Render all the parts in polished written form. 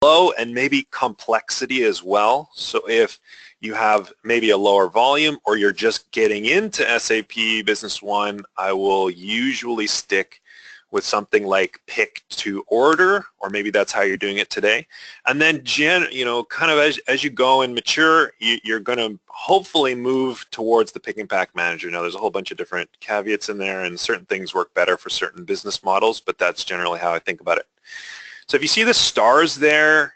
flow and maybe complexity as well. So if you have maybe a lower volume or you're just getting into SAP Business One, I will usually stick with something like pick to order, or maybe that's how you're doing it today. And then, kind of as you go and mature, you're going to hopefully move towards the pick and pack manager. Now, there's a whole bunch of different caveats in there, and certain things work better for certain business models, but that's generally how I think about it. So if you see the stars there,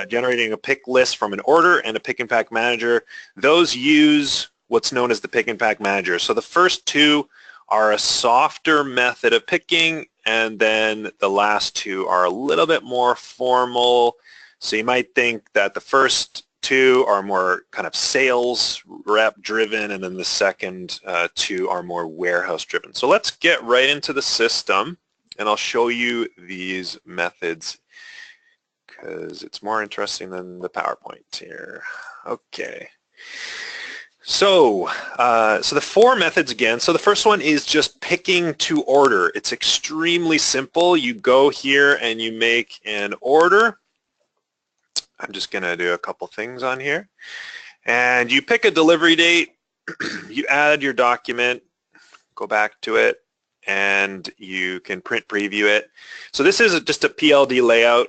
generating a pick list from an order and a pick and pack manager, those use what's known as the pick and pack manager. So the first two are a softer method of picking, and then the last two are a little bit more formal. So you might think that the first two are more kind of sales rep driven, and then the second two are more warehouse driven. So let's get right into the system, and I'll show you these methods because it's more interesting than the PowerPoint here. Okay. So, the four methods again. So the first one is just picking to order. It's extremely simple. You go here and you make an order. I'm just going to do a couple things on here. And you pick a delivery date. You add your document, go back to it, and you can print preview it. So this is just a PLD layout.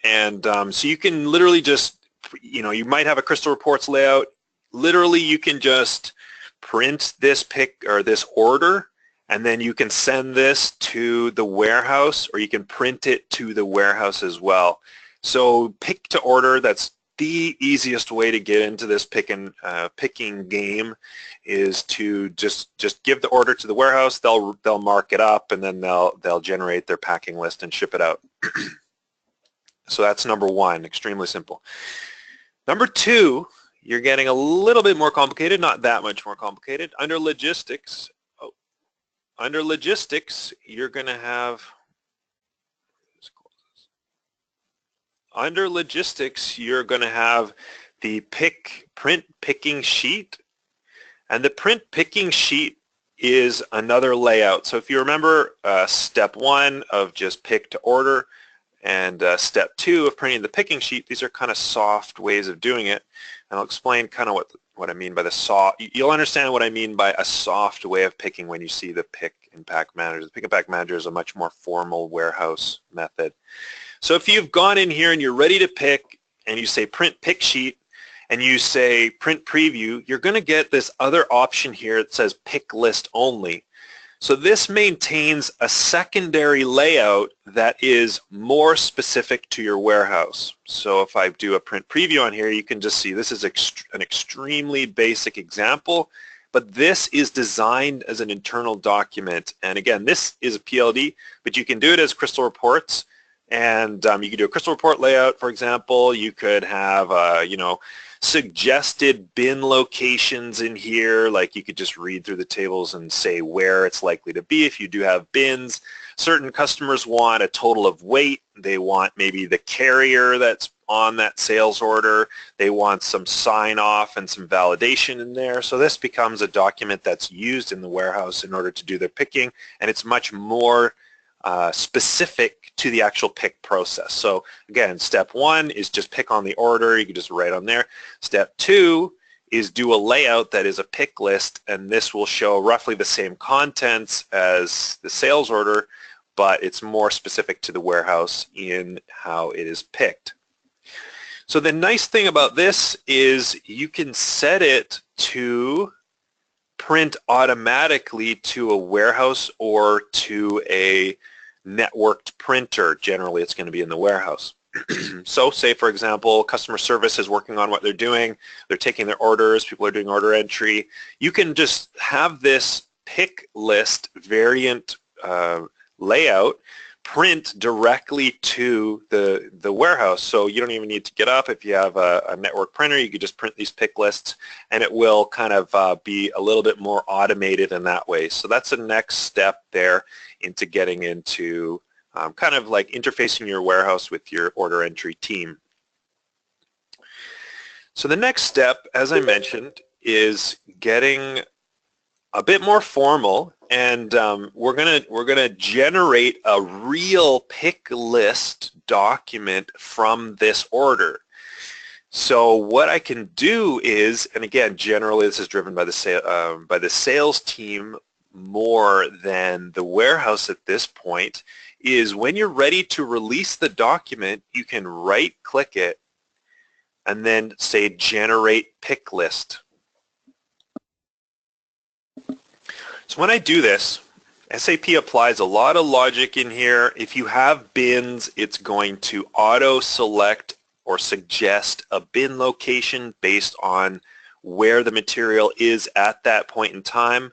And so you can literally just, you might have a Crystal Reports layout. Literally, you can just print this pick or this order, and then you can send this to the warehouse, or you can print it to the warehouse as well. So pick to order, that's the easiest way to get into this picking game, is to just give the order to the warehouse. They'll mark it up, and then they'll generate their packing list and ship it out. So that's number one, extremely simple. Number two, you're getting a little bit more complicated, not that much more complicated. Under logistics, you're going to have, the print picking sheet, and the print picking sheet is another layout. So if you remember step one of just pick to order, and step two of printing the picking sheet, these are kind of soft ways of doing it. And I'll explain kind of what I mean by the soft. You'll understand what I mean by a soft way of picking when you see the pick and pack manager. The pick and pack manager is a much more formal warehouse method. So if you've gone in here and you're ready to pick, and you say print pick sheet, and you say print preview, you're going to get this other option here that says pick list only. So this maintains a secondary layout that is more specific to your warehouse. So if I do a print preview on here, you can just see this is an extremely basic example, but this is designed as an internal document. And again, this is a PLD, but you can do it as Crystal Reports. And you can do a Crystal Report layout, for example. You could have, suggested bin locations in here, like you could just read through the tables and say where it's likely to be if you do have bins. Certain customers want a total of weight. They want maybe the carrier that's on that sales order. They want some sign off and some validation in there. So this becomes a document that's used in the warehouse in order to do their picking, and it's much more specific to the actual pick process. So again, step one is just pick on the order. You can just write on there. Step two is do a layout that is a pick list, and this will show roughly the same contents as the sales order, but it's more specific to the warehouse in how it is picked. So the nice thing about this is you can set it to print automatically to a warehouse or to a networked printer. Generally, it's going to be in the warehouse. So say, for example, customer service is working on what they're doing. They're taking their orders. People are doing order entry. You can just have this pick list variant layout print directly to the warehouse. So you don't even need to get up. If you have a network printer, you could just print these pick lists, and it will kind of be a little bit more automated in that way. So that's the next step there into getting into kind of like interfacing your warehouse with your order entry team. So the next step, as I mentioned, is getting a bit more formal, and we're gonna generate a real pick list document from this order. So what I can do is, and again, generally this is driven by the sales team more than the warehouse at this point, is when you're ready to release the document, you can right-click it and then say generate pick list. So when I do this, SAP applies a lot of logic in here. If you have bins, it's going to auto-select or suggest a bin location based on where the material is at that point in time.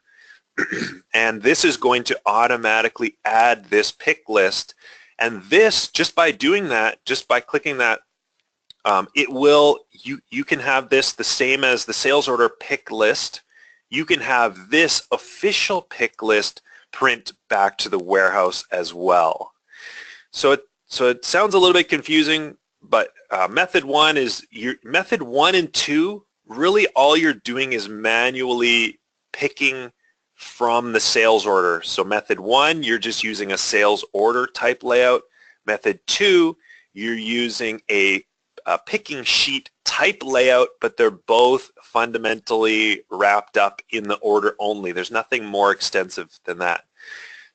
And this is going to automatically add this pick list. And this, just by doing that, just by clicking that, it will, you can have this the same as the sales order pick list. You can have this official pick list print back to the warehouse as well. So it sounds a little bit confusing, but method one and two, really all you're doing is manually picking from the sales order. So method one, you're just using a sales order type layout. Method two, you're using a picking sheet type layout, but they're both fundamentally wrapped up in the order only. There's nothing more extensive than that.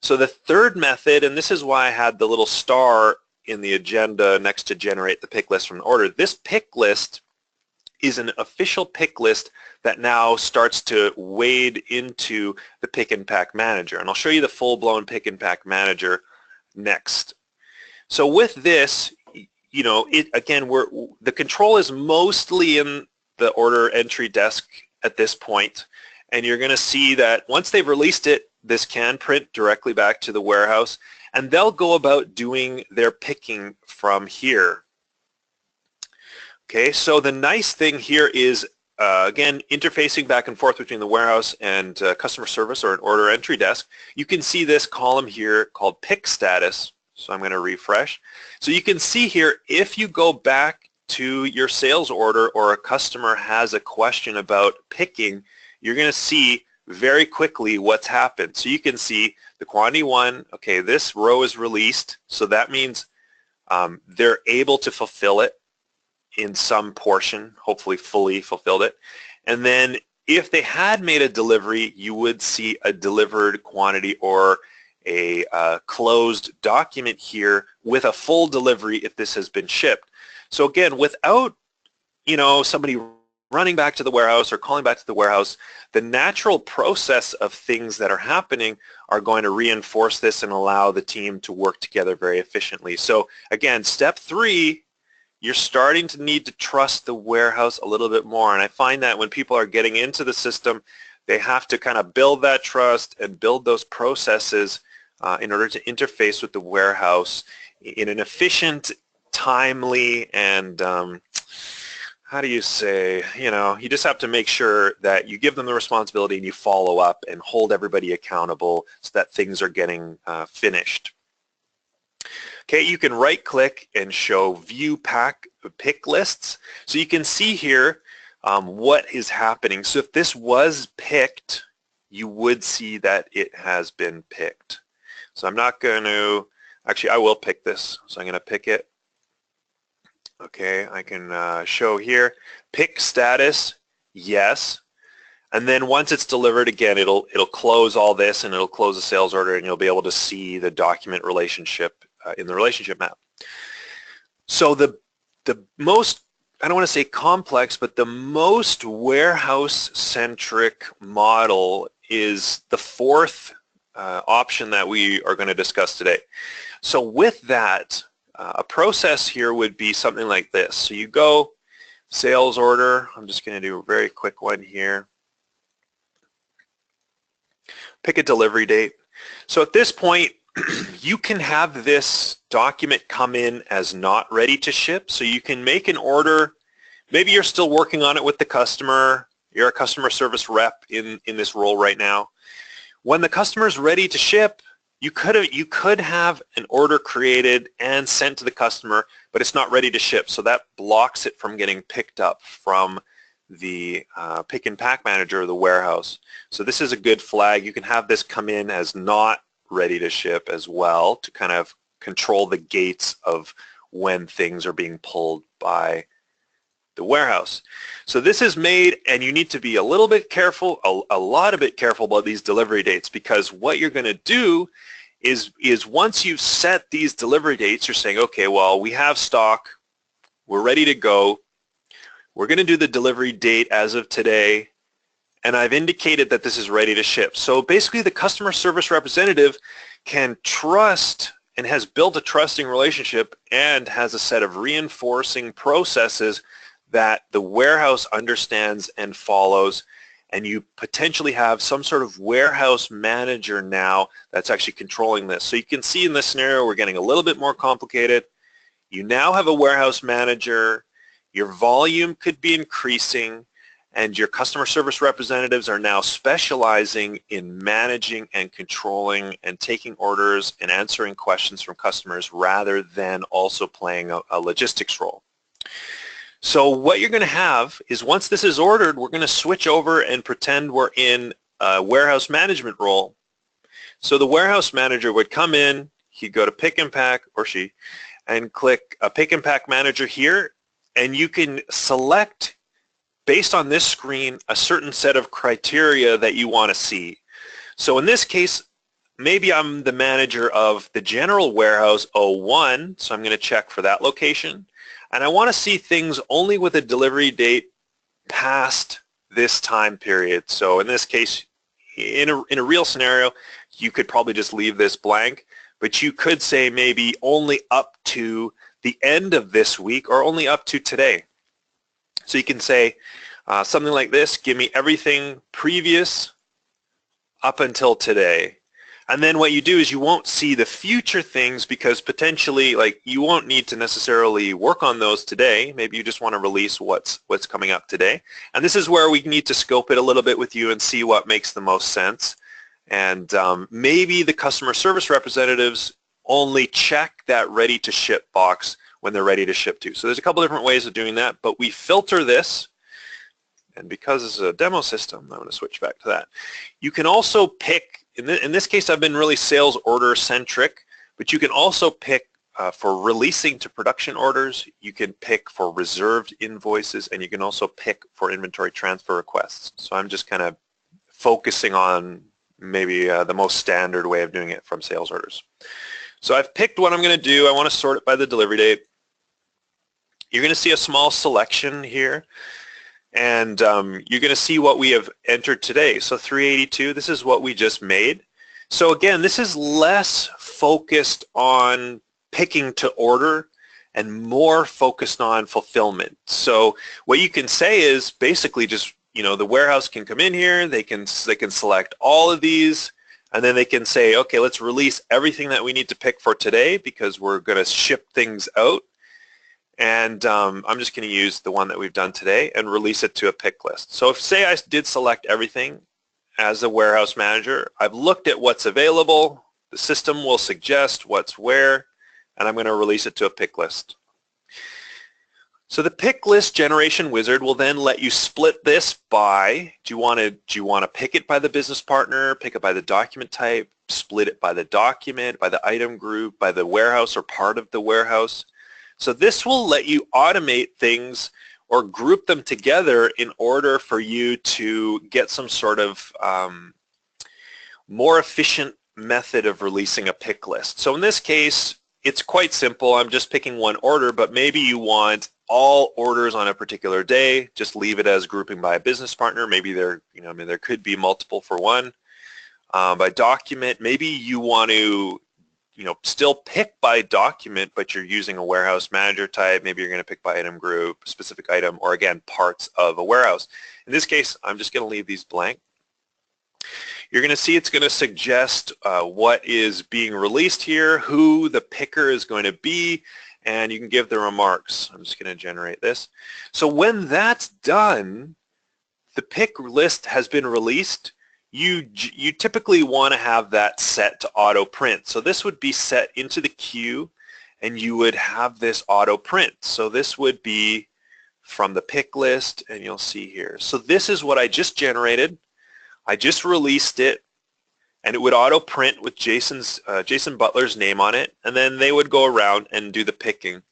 So the third method, and this is why I had the little star in the agenda next to generate the pick list from the order, this pick list is an official pick list that now starts to wade into the pick and pack manager. And I'll show you the full-blown pick and pack manager next. So with this, you know, again, the control is mostly in the order entry desk at this point, and you're going to see that once they've released it, this can print directly back to the warehouse, and they'll go about doing their picking from here. Okay, so the nice thing here is, again, interfacing back and forth between the warehouse and customer service or an order entry desk. You can see this column here called Pic Status. So I'm going to refresh. So you can see here, if you go back to your sales order or a customer has a question about picking, you're going to see very quickly what's happened. So you can see the quantity one, okay, this row is released, so that means they're able to fulfill it in some portion, hopefully fully fulfilled it. And then if they had made a delivery, you would see a delivered quantity or a closed document here with a full delivery if this has been shipped. So again, without, you know, somebody running back to the warehouse or calling back to the warehouse, the natural process of things that are happening are going to reinforce this and allow the team to work together very efficiently. So again, step three, you're starting to need to trust the warehouse a little bit more. And I find that when people are getting into the system, they have to kind of build that trust and build those processes in order to interface with the warehouse in an efficient, timely, and how do you say, you know, you just have to make sure that you give them the responsibility and you follow up and hold everybody accountable so that things are getting finished. Okay, you can right-click and show View Pick Lists. So you can see here what is happening. So if this was picked, you would see that it has been picked. So I'm not going to, actually I will pick this, so I'm going to pick it. Okay, I can show here, Pic Status, yes. And then once it's delivered, again, it'll close all this and it'll close the sales order and you'll be able to see the document relationship in the relationship map. So the most, I don't want to say complex, but the most warehouse-centric model is the fourth option that we are going to discuss today. So with that, a process here would be something like this. So you go sales order. I'm just going to do a very quick one here. Pick a delivery date. So at this point, you can have this document come in as not ready to ship. So you can make an order. Maybe you're still working on it with the customer. You're a customer service rep in this role right now. When the customer is ready to ship, you could have an order created and sent to the customer, but it's not ready to ship. So that blocks it from getting picked up from the pick and pack manager of the warehouse. So this is a good flag. You can have this come in as not ready to ship as well to kind of control the gates of when things are being pulled by the warehouse. So this is made, and you need to be a little bit careful, a lot of bit careful about these delivery dates, because what you're going to do is once you've set these delivery dates, you're saying, okay, well, we have stock, we're ready to go, we're going to do the delivery date as of today, and I've indicated that this is ready to ship. So basically the customer service representative can trust and has built a trusting relationship and has a set of reinforcing processes that the warehouse understands and follows, and you potentially have some sort of warehouse manager now that's actually controlling this. So you can see in this scenario we're getting a little bit more complicated. You now have a warehouse manager, your volume could be increasing, and your customer service representatives are now specializing in managing and controlling and taking orders and answering questions from customers rather than also playing a logistics role. So what you're going to have is once this is ordered, we're going to switch over and pretend we're in a warehouse management role. So the warehouse manager would come in, he'd go to pick and pack, or she, and click a pick and pack manager here, and you can select based on this screen a certain set of criteria that you want to see. So in this case, maybe I'm the manager of the general warehouse 01, so I'm going to check for that location. And I want to see things only with a delivery date past this time period. So in this case, in a real scenario, you could probably just leave this blank, but you could say maybe only up to the end of this week or only up to today. So you can say something like this, give me everything previous up until today. And then what you do is you won't see the future things because potentially like you won't need to necessarily work on those today. Maybe you just want to release what's coming up today. And this is where we need to scope it a little bit with you and see what makes the most sense. And maybe the customer service representatives only check that ready to ship box when they're ready to ship to. So there's a couple different ways of doing that, but we filter this. And because this is a demo system, I'm going to switch back to that. You can also pick, in this case I've been really sales order centric, but you can also pick for releasing to production orders, you can pick for reserved invoices, and you can also pick for inventory transfer requests. So I'm just kind of focusing on maybe the most standard way of doing it from sales orders. So I've picked what I'm going to do. I want to sort it by the delivery date. You're going to see a small selection here. And you're going to see what we have entered today. So 382, this is what we just made. So again, this is less focused on picking to order and more focused on fulfillment. So what you can say is basically just, you know, the warehouse can come in here, they can select all of these, and then they can say, okay, let's release everything that we need to pick for today because we're going to ship things out. And I'm just going to use the one that we've done today and release it to a pick list. So if say I did select everything as a warehouse manager, I've looked at what's available, the system will suggest what's where, and I'm going to release it to a pick list. So the pick list generation wizard will then let you split this by, do you want to pick it by the business partner, pick it by the document type, split it by the document, by the item group, by the warehouse or part of the warehouse. So this will let you automate things or group them together in order for you to get some sort of more efficient method of releasing a pick list. So in this case, it's quite simple. I'm just picking one order, but maybe you want all orders on a particular day. Just leave it as grouping by a business partner. Maybe there, there could be multiple for one. By document, maybe you want to still pick by document, but you're using a warehouse manager type. Maybe you're going to pick by item group, specific item, or again, parts of a warehouse. In this case, I'm just going to leave these blank. You're going to see it's going to suggest what is being released here, who the picker is going to be, and you can give the remarks. I'm just going to generate this. So when that's done, the pick list has been released. You typically want to have that set to auto print. So this would be set into the queue and you would have this auto print. So this would be from the pick list, and you'll see here. So this is what I just generated. I just released it, and it would auto print with Jason Butler's name on it, and then they would go around and do the picking.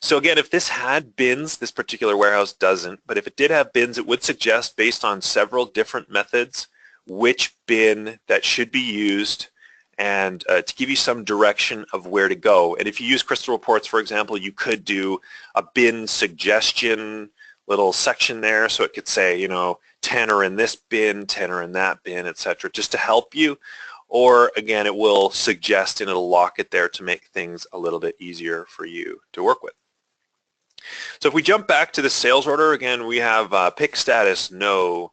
So again, if this had bins, this particular warehouse doesn't, but if it did have bins, it would suggest, based on several different methods, which bin that should be used, and to give you some direction of where to go. And if you use Crystal Reports, for example, you could do a bin suggestion little section there, so it could say, you know, 10 are in this bin, 10 are in that bin, etc., just to help you. Or again, it will suggest and it'll lock it there to make things a little bit easier for you to work with. So if we jump back to the sales order, again, we have Pic Status no,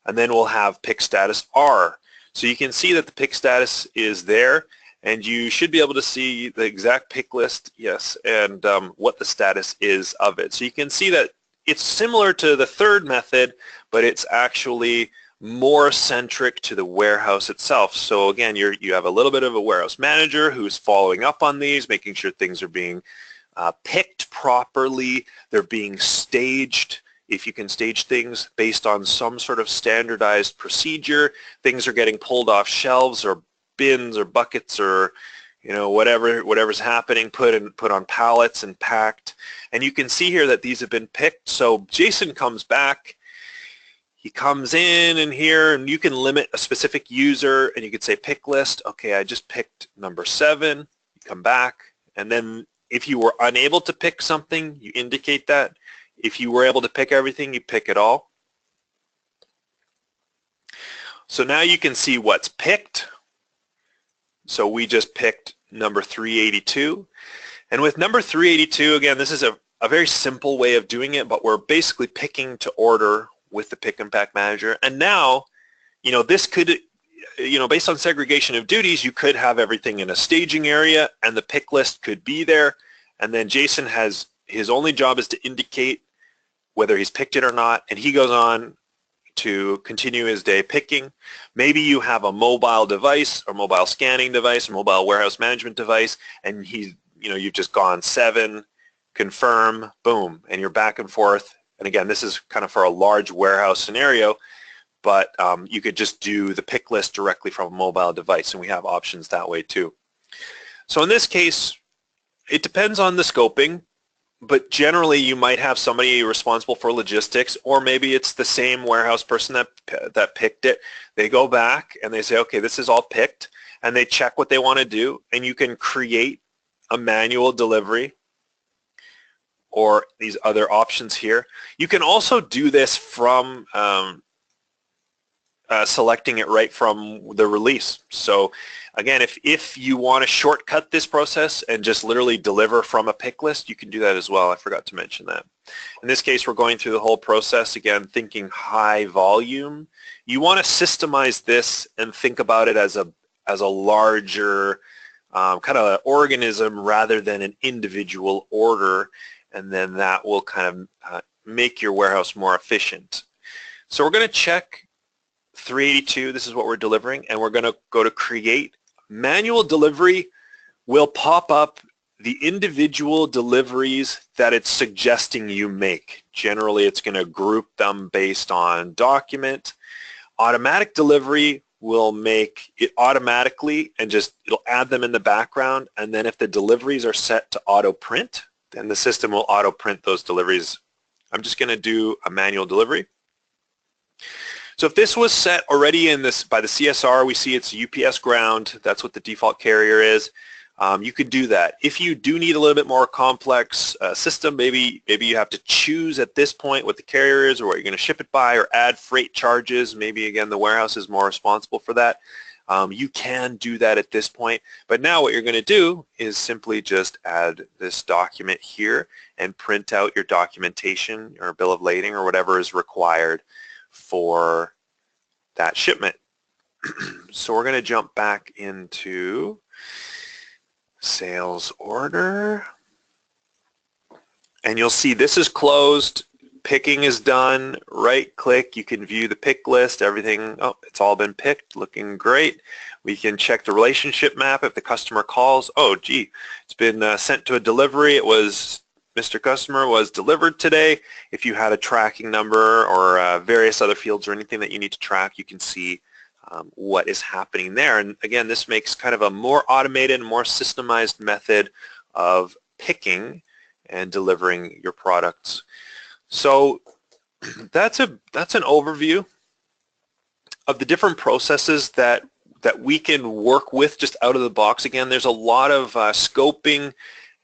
and then we'll have Pic Status R. So you can see that the pick status is there, and you should be able to see the exact pick list, yes, and what the status is of it. So you can see that it's similar to the third method, but it's actually more centric to the warehouse itself. So again, you have a little bit of a warehouse manager who's following up on these, making sure things are being picked properly, they're being staged. If you can stage things based on some sort of standardized procedure, things are getting pulled off shelves or bins or buckets or, you know, whatever's happening, put on pallets and packed. And you can see here that these have been picked. So Jason comes back, he comes in and here, and you can limit a specific user, and you could say pick list. Okay, I just picked number 7. You come back, and then if you were unable to pick something, you indicate that. If you were able to pick everything, you pick it all. So now you can see what's picked. So we just picked number 382. And with number 382, again, this is a very simple way of doing it, but we're basically picking to order with the Pick and Pack Manager. And now, you know, this could, you know, based on segregation of duties, you could have everything in a staging area, and the pick list could be there. And then Jason has, his only job is to indicate whether he's picked it or not, and he goes on to continue his day picking. Maybe you have a mobile device or mobile scanning device or mobile warehouse management device, and you've just gone 7, confirm, boom, and you're back and forth. And again, this is kind of for a large warehouse scenario, but you could just do the pick list directly from a mobile device, and we have options that way too. So in this case, it depends on the scoping, but generally you might have somebody responsible for logistics, or maybe it's the same warehouse person that picked it. They go back and they say, okay, this is all picked, and they check what they want to do, and you can create a manual delivery or these other options here. You can also do this from selecting it right from the release. So again, if you want to shortcut this process and just literally deliver from a pick list, you can do that as well. I forgot to mention that. In this case, we're going through the whole process, again, thinking high volume. You want to systemize this and think about it as a larger kind of organism rather than an individual order, and then that will kind of make your warehouse more efficient. So we're going to check 382, this is what we're delivering, and we're going to go to create. Manual delivery will pop up the individual deliveries that it's suggesting you make. Generally, it's going to group them based on document. Automatic delivery will make it automatically and it'll add them in the background, and then if the deliveries are set to auto print, then the system will auto print those deliveries. I'm just going to do a manual delivery. So if this was set already by the CSR, we see it's UPS ground. That's what the default carrier is. You could do that. If you do need a little bit more complex system, maybe you have to choose at this point what the carrier is or what you're going to ship it by, or add freight charges. Maybe, again, the warehouse is more responsible for that. You can do that at this point. But now what you're going to do is simply just add this document here and print out your documentation or bill of lading or whatever is required for that shipment. So we're going to jump back into sales order, and you'll see this is closed, picking is done, right click, you can view the pick list, everything, oh, it's all been picked, looking great. We can check the relationship map if the customer calls, oh gee, it's been sent to a delivery, it was Mr. Customer was delivered today. If you had a tracking number or various other fields or anything that you need to track, you can see what is happening there. And again, this makes kind of a more automated, more systemized method of picking and delivering your products. So that's an overview of the different processes that we can work with just out of the box. Again, there's a lot of scoping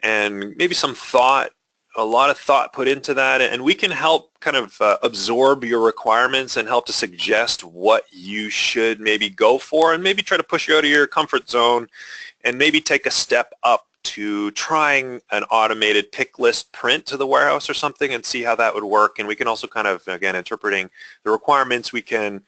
and maybe some thought, a lot of thought put into that, and we can help kind of absorb your requirements and help to suggest what you should maybe go for, and maybe try to push you out of your comfort zone and maybe take a step up to trying an automated pick list print to the warehouse or something and see how that would work. And we can also kind of, again, interpreting the requirements, we can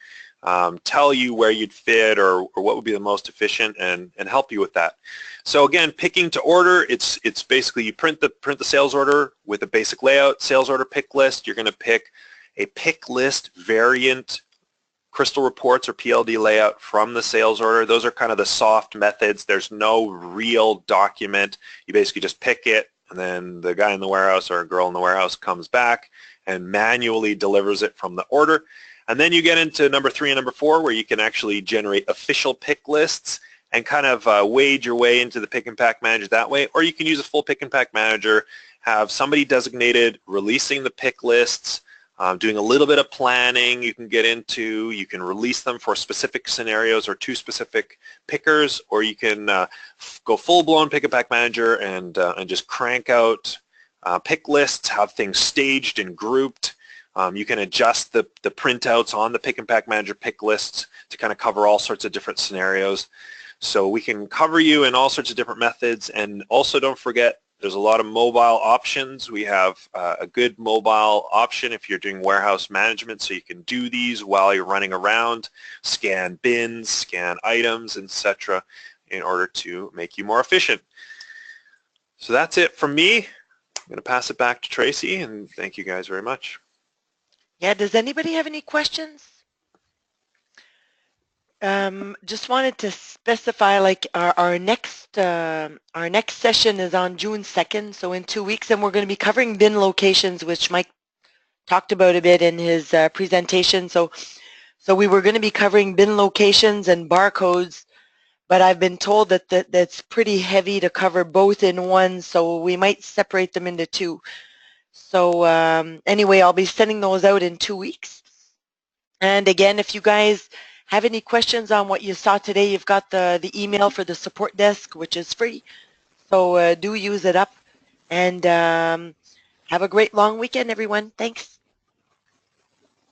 tell you where you'd fit or what would be the most efficient and help you with that. So again, picking to order, it's basically you print the sales order with a basic layout, sales order pick list. You're going to pick a pick list variant crystal reports or PLD layout from the sales order. Those are kind of the soft methods. There's no real document. You basically just pick it, and then the guy in the warehouse or a girl in the warehouse comes back and manually delivers it from the order. And then you get into number 3 and number 4, where you can actually generate official pick lists and kind of wade your way into the pick and pack manager that way. Or you can use a full pick and pack manager, have somebody designated releasing the pick lists, doing a little bit of planning you can get into. You can release them for specific scenarios or to specific pickers, or you can go full-blown pick and pack manager and just crank out pick lists, have things staged and grouped. You can adjust the printouts on the pick and pack manager pick lists to kind of cover all sorts of different scenarios. So we can cover you in all sorts of different methods. And also don't forget, there's a lot of mobile options. We have a good mobile option if you're doing warehouse management, so you can do these while you're running around, scan bins, scan items, etc., in order to make you more efficient. So that's it from me. I'm going to pass it back to Tracy, and thank you guys very much. Yeah, does anybody have any questions? Just wanted to specify, like, our next session is on June 2nd, so in 2 weeks, and we're going to be covering bin locations, which Mike talked about a bit in his presentation. So we were going to be covering bin locations and barcodes, but I've been told that that's pretty heavy to cover both in one, so we might separate them into 2. So anyway, I'll be sending those out in 2 weeks. And again, if you guys have any questions on what you saw today, you've got the email for the support desk, which is free. So do use it up. And have a great long weekend, everyone. Thanks.